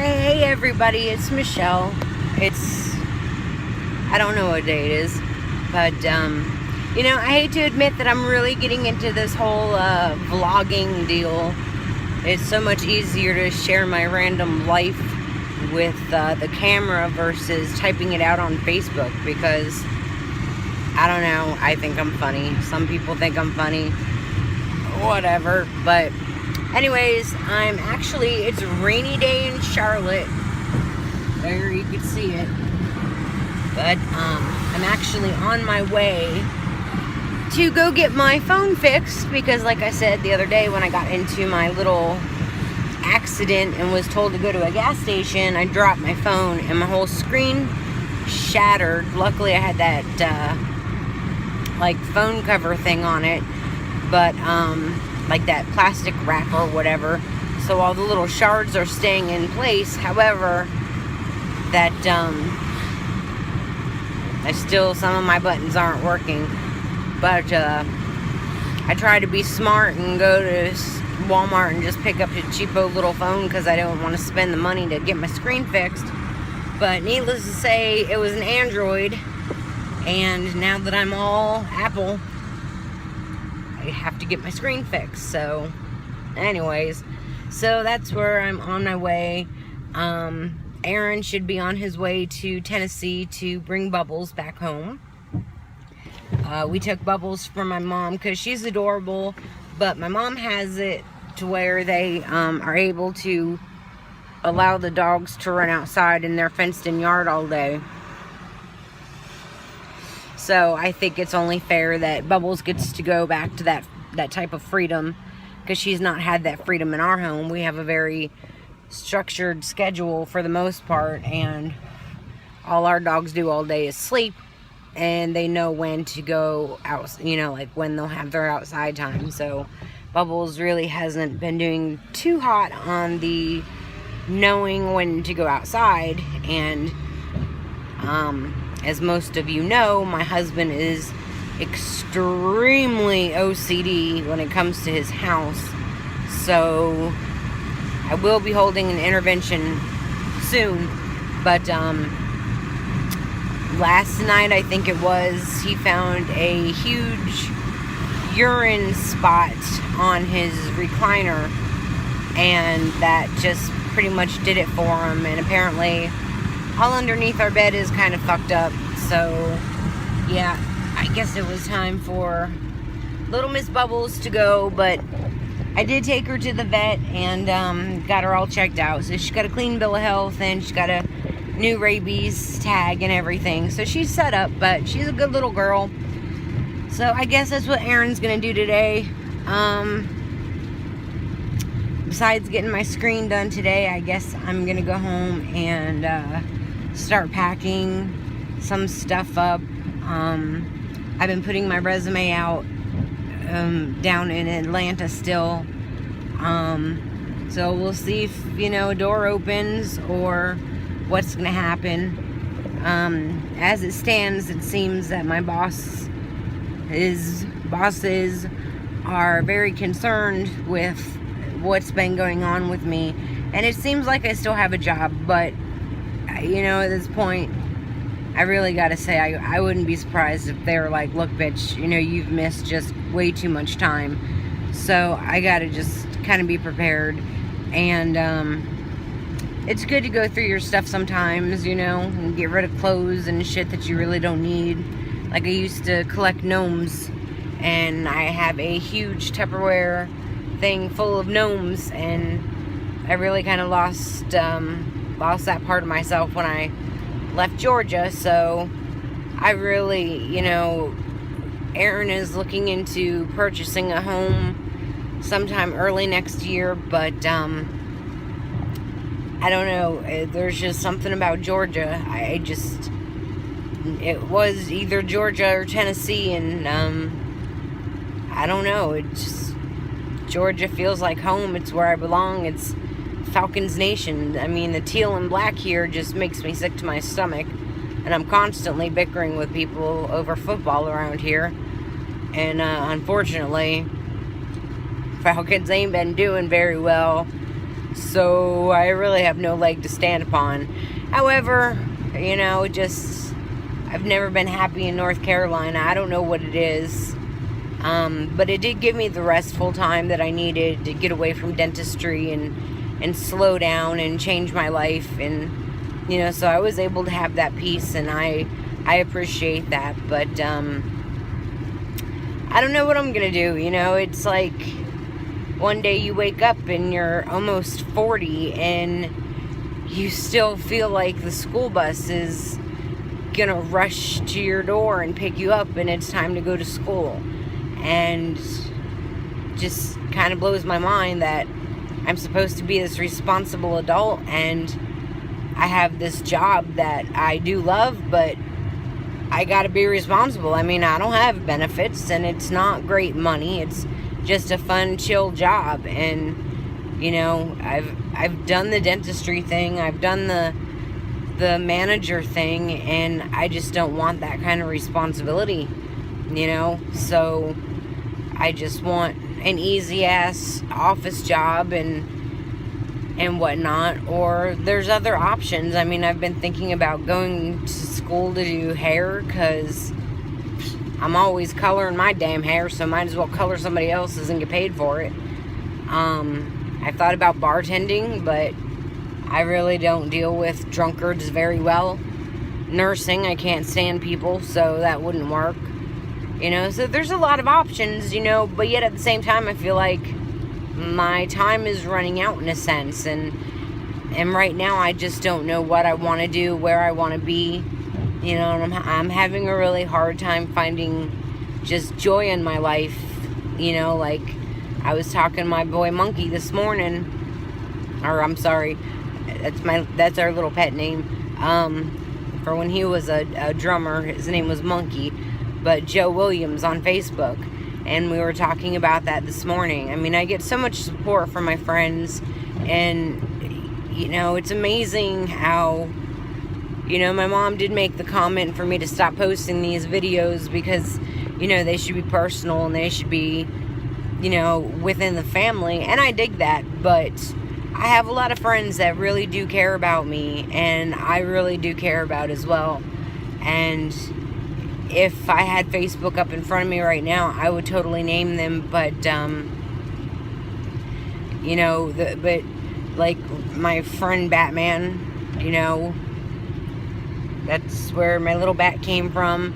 Hey everybody, it's Michelle. I don't know what day it is, but I hate to admit that I'm really getting into this whole vlogging deal. It's so much easier to share my random life with the camera versus typing it out on Facebook because, I don't know, I think I'm funny. Some people think I'm funny. Whatever, but anyways, it's a rainy day in Charlotte. There, you can see it. But, I'm actually on my way to go get my phone fixed because, like I said the other day when I got into my little accident and was told to go to a gas station, I dropped my phone and my whole screen shattered. Luckily, I had that, phone cover thing on it, but, like that plastic wrap or whatever, so all the little shards are staying in place. However, that some of my buttons aren't working, but I try to be smart and go to Walmart and just pick up a cheapo little phone because I don't want to spend the money to get my screen fixed. But needless to say, it was an Android, and now that I'm all Apple, I have to get my screen fixed. So anyways, so that's where I'm on my way. Aaron should be on his way to Tennessee to bring Bubbles back home. We took Bubbles from my mom because she's adorable, but my mom has it to where they are able to allow the dogs to run outside in their fenced-in yard all day. So I think it's only fair that Bubbles gets to go back to that type of freedom, because she's not had that freedom in our home. We have a very structured schedule for the most part, and all our dogs do all day is sleep, and they know when to go out, when they'll have their outside time. So Bubbles really hasn't been doing too hot on the knowing when to go outside. And as most of you know, my husband is extremely OCD when it comes to his house. So I will be holding an intervention soon. But last night, I think it was, he found a huge urine spot on his recliner, and that just pretty much did it for him. And apparently all underneath our bed is kind of fucked up. So yeah, I guess it was time for little Miss Bubbles to go. But I did take her to the vet and got her all checked out. So she's got a clean bill of health and she's got a new rabies tag and everything. So she's set up, but she's a good little girl. So I guess that's what Aaron's gonna do today. Besides getting my screen done today, I guess I'm gonna go home and start packing some stuff up. I've been putting my resume out down in Atlanta still. So we'll see if, a door opens or what's gonna happen. As it stands, it seems that my bosses are very concerned with what's been going on with me, and it seems like I still have a job, but at this point, I really gotta say, I wouldn't be surprised if they were like, look bitch, you've missed just way too much time. So I gotta just kind of be prepared. And it's good to go through your stuff sometimes, and get rid of clothes and shit that you really don't need. Like, I used to collect gnomes, and I have a huge Tupperware thing full of gnomes, and I really kind of lost that part of myself when I left Georgia. So I really, Aaron is looking into purchasing a home sometime early next year, but I don't know, there's just something about Georgia. It was either Georgia or Tennessee, and I don't know, Georgia feels like home. It's where I belong. It's Falcons Nation. I mean, the teal and black here just makes me sick to my stomach, and I'm constantly bickering with people over football around here. And unfortunately, Falcons ain't been doing very well. So I really have no leg to stand upon. However, I've never been happy in North Carolina. I don't know what it is. But it did give me the restful time that I needed to get away from dentistry and slow down and change my life. And, so I was able to have that peace, and I appreciate that. But I don't know what I'm going to do. It's like one day you wake up and you're almost 40 and you still feel like the school bus is going to rush to your door and pick you up and it's time to go to school. And just kind of blows my mind that I'm supposed to be this responsible adult and I have this job that I do love, but I gotta be responsible. I mean, I don't have benefits and it's not great money. It's just a fun, chill job. And, I've done the dentistry thing. I've done the manager thing, and I just don't want that kind of responsibility, So I just want an easy ass office job and whatnot. Or there's other options. I mean, I've been thinking about going to school to do hair, because I'm always coloring my damn hair, so might as well color somebody else's and get paid for it. I thought about bartending, but I really don't deal with drunkards very well. Nursing, I can't stand people, so that wouldn't work. So there's a lot of options, but yet at the same time, I feel like my time is running out in a sense, and right now I just don't know what I want to do, where I want to be, and I'm having a really hard time finding just joy in my life, like I was talking to my boy Monkey this morning, or I'm sorry, that's our little pet name, for when he was a drummer, his name was Monkey, but Joe Williams on Facebook, and we were talking about that this morning. I mean, I get so much support from my friends, and, it's amazing how, my mom did make the comment for me to stop posting these videos because, they should be personal and they should be, within the family, and I dig that, but I have a lot of friends that really do care about me, and I really do care about as well. And if I had Facebook up in front of me right now, I would totally name them, but but like my friend Batman, that's where my little bat came from.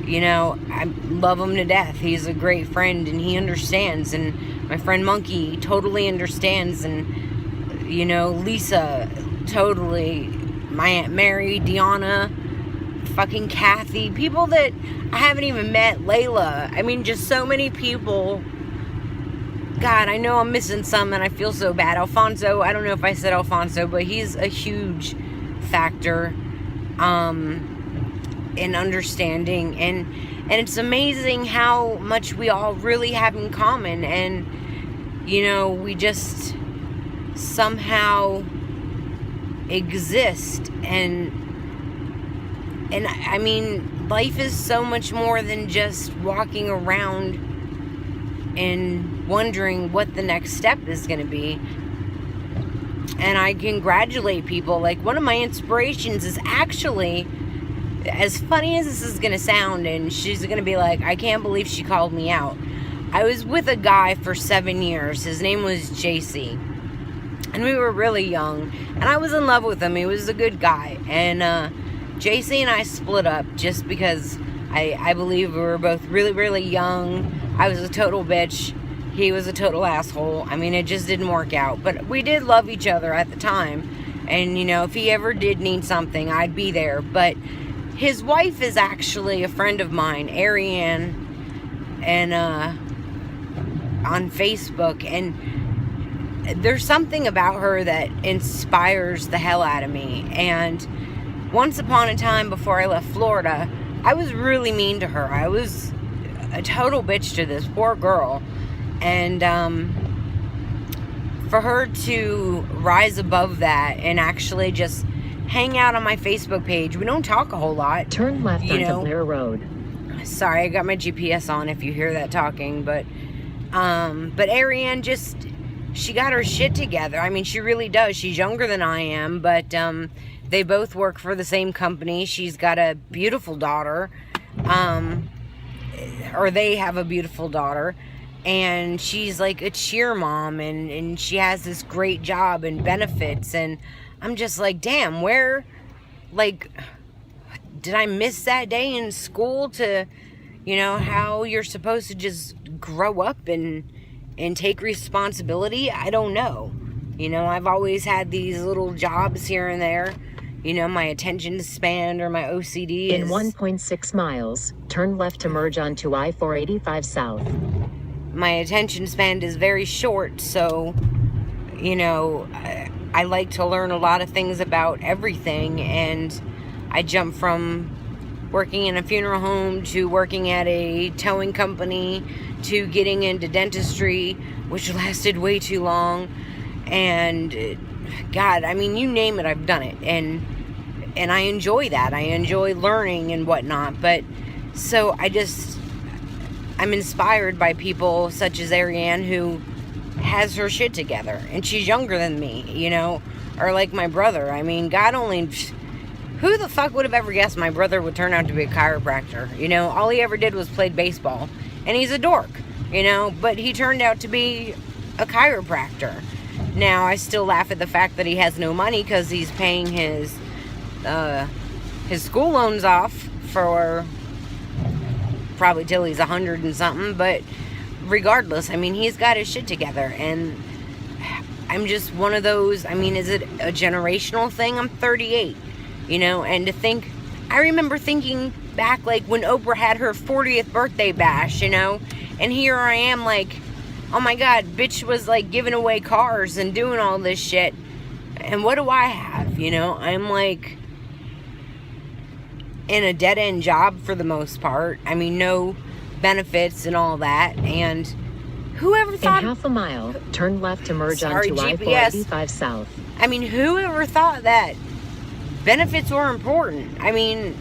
I love him to death. He's a great friend and he understands, and my friend Monkey totally understands, and Lisa totally, my Aunt Mary, Deanna, fucking Kathy, people that I haven't even met, Layla. I mean, just so many people. God, I know I'm missing some and I feel so bad. Alfonso, I don't know if I said Alfonso, but he's a huge factor in understanding, and it's amazing how much we all really have in common, and we just somehow exist, and I mean, life is so much more than just walking around and wondering what the next step is going to be. And I congratulate people. Like, one of my inspirations is actually, as funny as this is going to sound, and she's going to be like, I can't believe she called me out. I was with a guy for 7 years. His name was JC. And we were really young. And I was in love with him. He was a good guy. And JC and I split up just because I believe we were both really, really young. I was a total bitch. He was a total asshole. I mean, it just didn't work out. But we did love each other at the time. And, if he ever did need something, I'd be there. But his wife is actually a friend of mine, Ariane, and on Facebook. And there's something about her that inspires the hell out of me. And once upon a time, before I left Florida, I was really mean to her. I was a total bitch to this poor girl. And for her to rise above that and actually just hang out on my Facebook page. We don't talk a whole lot. Turn left onto Blair Road. Sorry, I got my GPS on if you hear that talking. But Ariane just, she got her shit together. I mean, she really does. She's younger than I am, but they both work for the same company. She's got a beautiful daughter, or they have a beautiful daughter, and she's like a cheer mom, and she has this great job and benefits, and I'm just like, damn, where, like, did I miss that day in school to, you know, how you're supposed to just grow up and take responsibility? I don't know. You know, I've always had these little jobs here and there. You know, my attention span or my OCD is... In 1.6 miles, turn left to merge onto I-485 South. My attention span is very short, so, you know, I like to learn a lot of things about everything, and I jump from working in a funeral home to working at a towing company to getting into dentistry, which lasted way too long. And God, I mean, you name it, I've done it, and I enjoy that. I enjoy learning and whatnot. But so I'm inspired by people such as Ariane, who has her shit together, and she's younger than me, you know, or like my brother. I mean, God only, who the fuck would have ever guessed my brother would turn out to be a chiropractor? You know, all he ever did was played baseball, and he's a dork, you know, but he turned out to be a chiropractor. Now, I still laugh at the fact that he has no money because he's paying his school loans off for probably till he's 100 and something, but regardless, I mean, he's got his shit together, and I'm just one of those, I mean, is it a generational thing? I'm 38, you know, and to think, I remember thinking back, like, when Oprah had her 40th birthday bash, you know, and here I am, like, oh my God, bitch was like giving away cars and doing all this shit. And what do I have? You know, I'm like in a dead end job for the most part. I mean, no benefits and all that. And whoever thought... In half a mile, turn left to merge onto I-485 South. I mean, whoever thought that benefits were important? I mean,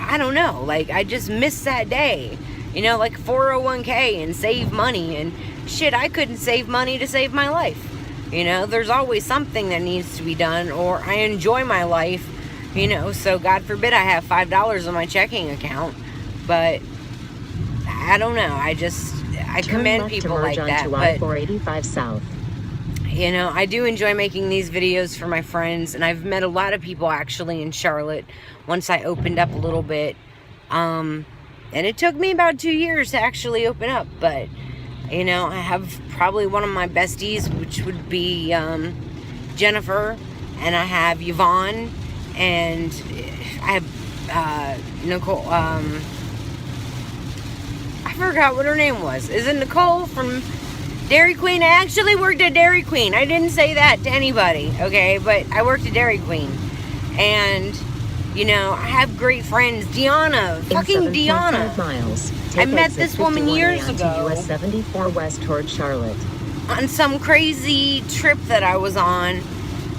I don't know. Like, I just missed that day. You know, like 401k and save money and shit, I couldn't save money to save my life. You know, there's always something that needs to be done, or I enjoy my life, you know, so God forbid I have $5 on my checking account, but I don't know, I commend people like that, but I-485 South. You know, I do enjoy making these videos for my friends, and I've met a lot of people actually in Charlotte once I opened up a little bit. And it took me about 2 years to actually open up, but, you know, I have probably one of my besties, which would be Jennifer, and I have Yvonne, and I have Nicole, I forgot what her name was. Is it Nicole from Dairy Queen? I actually worked at Dairy Queen. I didn't say that to anybody, okay, but I worked at Dairy Queen, and... You know, I have great friends. Deanna, fucking Deanna. Miles, I met this woman years ago. US 74 west toward Charlotte. On some crazy trip that I was on.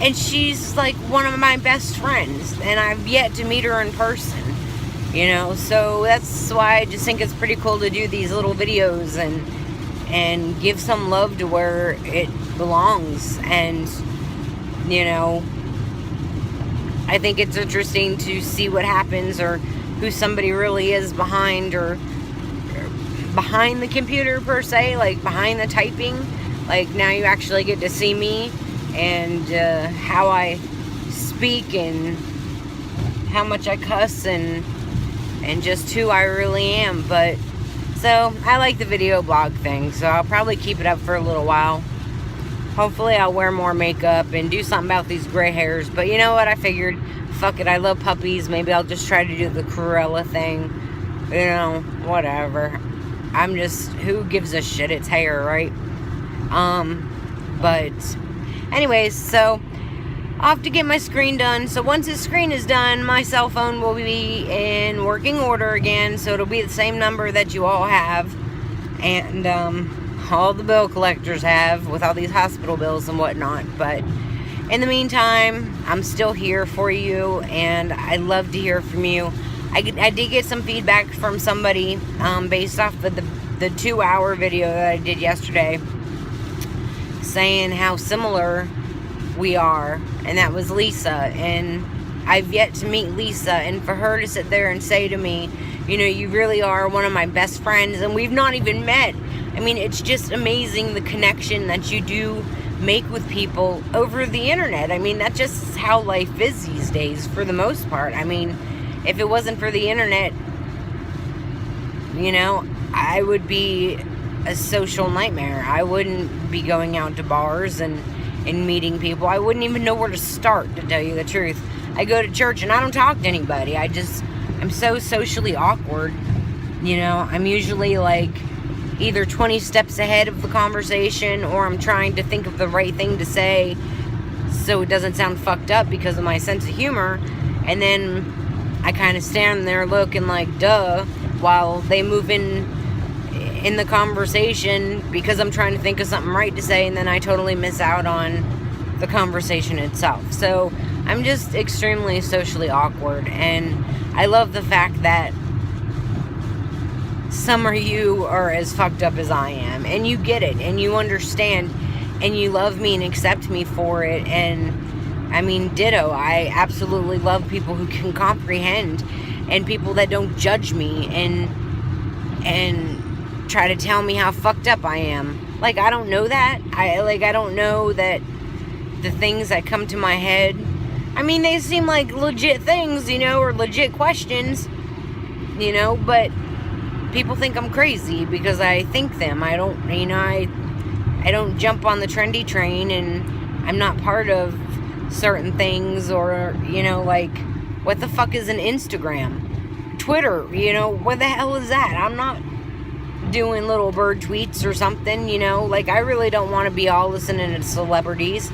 And she's like one of my best friends. And I've yet to meet her in person. You know, so that's why I just think it's pretty cool to do these little videos and give some love to where it belongs. And, you know... I think it's interesting to see what happens, or who somebody really is behind, or behind the computer per se, like behind the typing. Like now you actually get to see me and how I speak and how much I cuss and just who I really am. But so I like the video blog thing, so I'll probably keep it up for a little while. Hopefully I'll wear more makeup and do something about these gray hairs. But you know what? I figured, fuck it, I love puppies. Maybe I'll just try to do the Cruella thing. You know, whatever. I'm just, who gives a shit? It's hair, right? But anyways, so I'll have to get my screen done. So once the screen is done, my cell phone will be in working order again. So it'll be the same number that you all have. And, all the bill collectors have with all these hospital bills and whatnot. But in the meantime, I'm still here for you, and I love to hear from you. I did get some feedback from somebody based off of the 2-hour video that I did yesterday, saying how similar we are, and that was Lisa. And I've yet to meet Lisa, and for her to sit there and say to me, you know, you really are one of my best friends, and we've not even met. I mean, it's just amazing the connection that you do make with people over the internet. I mean, that's just how life is these days for the most part. I mean, if it wasn't for the internet, you know, I would be a social nightmare. I wouldn't be going out to bars and meeting people. I wouldn't even know where to start, to tell you the truth. I go to church and I don't talk to anybody. I'm so socially awkward. You know, I'm usually like either 20 steps ahead of the conversation, or I'm trying to think of the right thing to say so it doesn't sound fucked up because of my sense of humor. And then I kind of stand there looking like duh while they move in the conversation because I'm trying to think of something right to say, and then I totally miss out on the conversation itself. So I'm just extremely socially awkward, and I love the fact that some of you are as fucked up as I am, and you get it, and you understand, and you love me and accept me for it. And I mean, ditto. I absolutely love people who can comprehend, and people that don't judge me and try to tell me how fucked up I am. Like, I don't know that. I don't know that the things that come to my head, I mean, they seem like legit things, you know, or legit questions, you know, but people think I'm crazy because I think them. I don't, you know, I don't jump on the trendy train, and I'm not part of certain things, or, you know, like, what the fuck is an Instagram? Twitter, you know, what the hell is that? I'm not doing little bird tweets or something, you know, like, I really don't want to be all listening to celebrities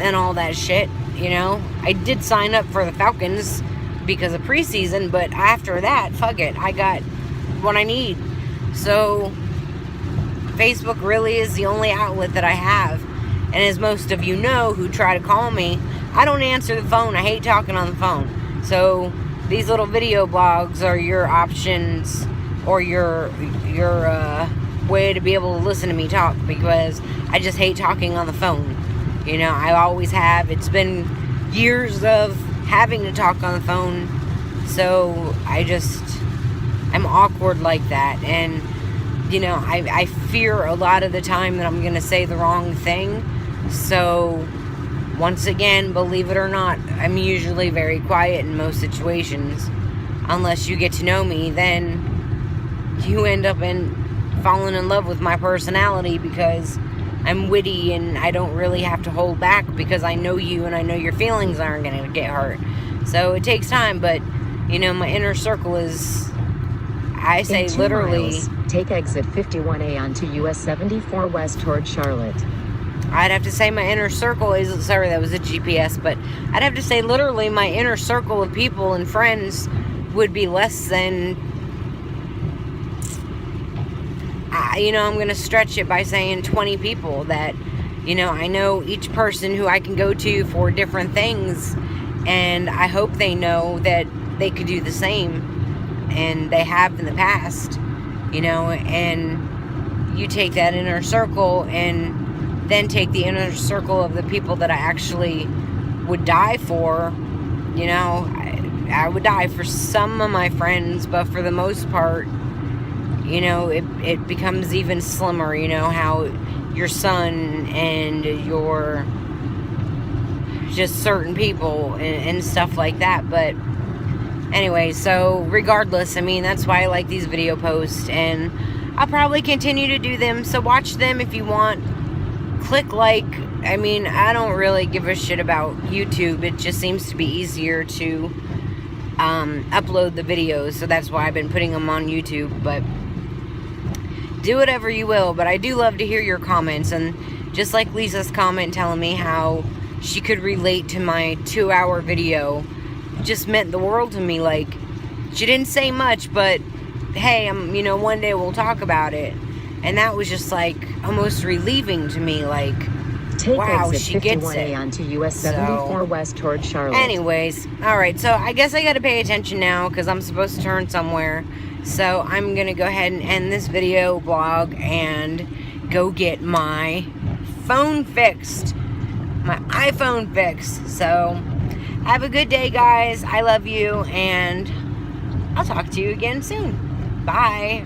and all that shit, you know. I did sign up for the Falcons because of preseason, but after that, fuck it, I got what I need. So Facebook really is the only outlet that I have, and as most of you know who try to call me, I don't answer the phone. I hate talking on the phone. So these little video blogs are your options, or your way to be able to listen to me talk, because I just hate talking on the phone. You know, I always have. It's been years of having to talk on the phone, so I'm awkward like that. And, you know, I fear a lot of the time that I'm going to say the wrong thing. So, once again, believe it or not, I'm usually very quiet in most situations. Unless you get to know me, then you end up falling in love with my personality, because I'm witty and I don't really have to hold back, because I know you and I know your feelings aren't going to get hurt. So it takes time, but, you know, my inner circle is, I say, In 2 literally, miles, take exit 51A onto US 74 west toward Charlotte. I'd have to say my inner circle is, sorry, that was a GPS, but I'd have to say literally my inner circle of people and friends would be less than, you know, I'm going to stretch it by saying 20 people that, you know, I know each person who I can go to for different things, and I hope they know that they could do the same, and they have in the past, you know. And you take that inner circle and then take the inner circle of the people that I actually would die for. You know, I would die for some of my friends, but for the most part, you know, it becomes even slimmer. You know, how your son and your just certain people and stuff like that. But anyway, so regardless, I mean, that's why I like these video posts, and I'll probably continue to do them. So watch them if you want. Click like. I mean, I don't really give a shit about YouTube. It just seems to be easier to upload the videos, so that's why I've been putting them on YouTube. But do whatever you will, but I do love to hear your comments. And just like Lisa's comment telling me how she could relate to my 2-hour video, just meant the world to me. Like, she didn't say much, but hey, you know, one day we'll talk about it. And that was just like almost relieving to me. Like, Take wow, exit she gets 51A it. onto US 74 west toward Charlotte. Anyways, alright, so I guess I gotta pay attention now because I'm supposed to turn somewhere. So I'm gonna go ahead and end this video blog and go get my phone fixed. My iPhone fixed. So, have a good day, guys. I love you, and I'll talk to you again soon. Bye.